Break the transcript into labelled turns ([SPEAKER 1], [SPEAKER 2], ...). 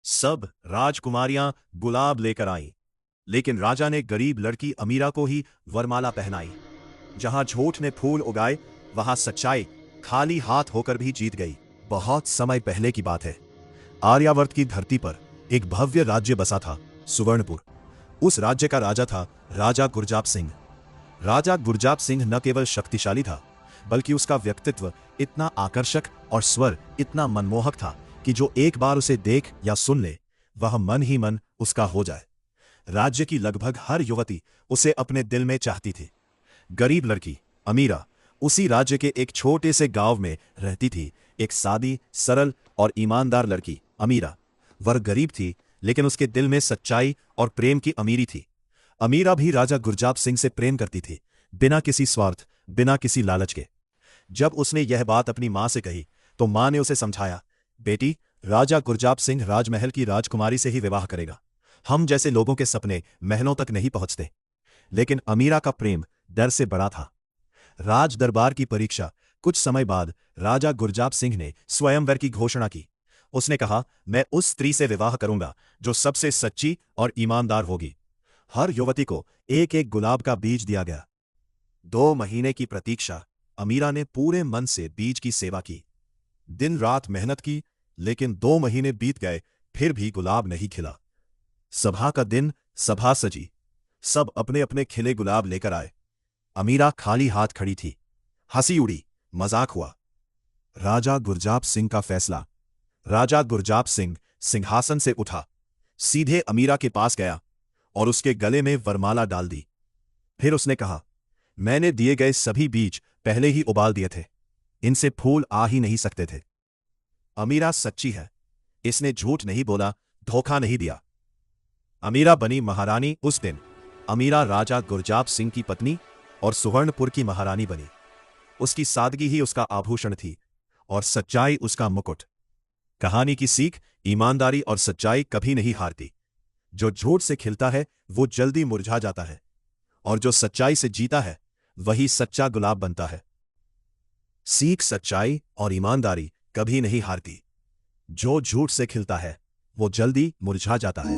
[SPEAKER 1] सब राजकुमारियां गुलाब लेकर आईं, लेकिन राजा ने गरीब लड़की अमीरा को ही वरमाला पहनाई। जहां झूठ ने फूल उगाए, वहां सच्चाई खाली हाथ होकर भी जीत गई। बहुत समय पहले की बात है। आर्यावर्त की धरती पर एक भव्य राज्य बसा था, सुवर्णपुर। उस राज्य का राजा था राजा गुरजाप सिंह। राजा गुरजाप सिंह न केवल शक्तिशाली था, बल्कि उसका व्यक्तित्व इतना आकर्षक और स्वर इतना मनमोहक था कि जो एक बार उसे देख या सुन ले, वह मन ही मन उसका हो जाए। राज्य की लगभग हर युवती उसे अपने दिल में चाहती थी। गरीब लड़की अमीरा उसी राज्य के एक छोटे से गांव में रहती थी। एक सादी, सरल और ईमानदार लड़की अमीरा। वह गरीब थी, लेकिन उसके दिल में सच्चाई और प्रेम की अमीरी थी। अमीरा भी राजा गुरजाप सिंह से प्रेम करती थी, बिना किसी स्वार्थ, बिना किसी लालच के। जब उसने यह बात अपनी मां से कही, तो मां ने उसे समझाया, बेटी, राजा गुरजाप सिंह राजमहल की राजकुमारी से ही विवाह करेगा। हम जैसे लोगों के सपने महलों तक नहीं पहुंचते। लेकिन अमीरा का प्रेम डर से बड़ा था। राज दरबार की परीक्षा कुछ समय बाद राजा गुरजाप सिंह ने स्वयंवर की घोषणा की। उसने कहा, मैं उस स्त्री से विवाह करूंगा जो सबसे सच्ची और ईमानदार होगी। हर युवती को एक एक गुलाब का बीज दिया गया। 2 महीने की प्रतीक्षा। अमीरा ने पूरे मन से बीज की सेवा की, दिन रात मेहनत की, लेकिन 2 महीने बीत गए, फिर भी गुलाब नहीं खिला। सभा का दिन, सभा सजी, सब अपने अपने खिले गुलाब लेकर आए। अमीरा खाली हाथ खड़ी थी। हंसी उड़ी, मजाक हुआ। राजा गुरजाप सिंह का फैसला। राजा गुरजाप सिंह सिंहासन से उठा, सीधे अमीरा के पास गया और उसके गले में वरमाला डाल दी। फिर उसने कहा, मैंने दिए गए सभी बीज पहले ही उबाल दिए थे, इनसे फूल आ ही नहीं सकते थे। अमीरा सच्ची है, इसने झूठ नहीं बोला, धोखा नहीं दिया। अमीरा बनी महारानी उस दिन। अमीरा राजा गुरजाप सिंह की पत्नी और सुवर्णपुर की महारानी बनी। उसकी सादगी ही उसका आभूषण थी और सच्चाई उसका मुकुट। कहानी की सीख, ईमानदारी और सच्चाई कभी नहीं हारती। जो झूठ से खिलता है वो जल्दी मुरझा जाता है, और जो सच्चाई से जीता है वही सच्चा गुलाब बनता है। सीख, सच्चाई और ईमानदारी कभी नहीं हारती। जो झूठ से खिलता है वो जल्दी मुरझा जाता है,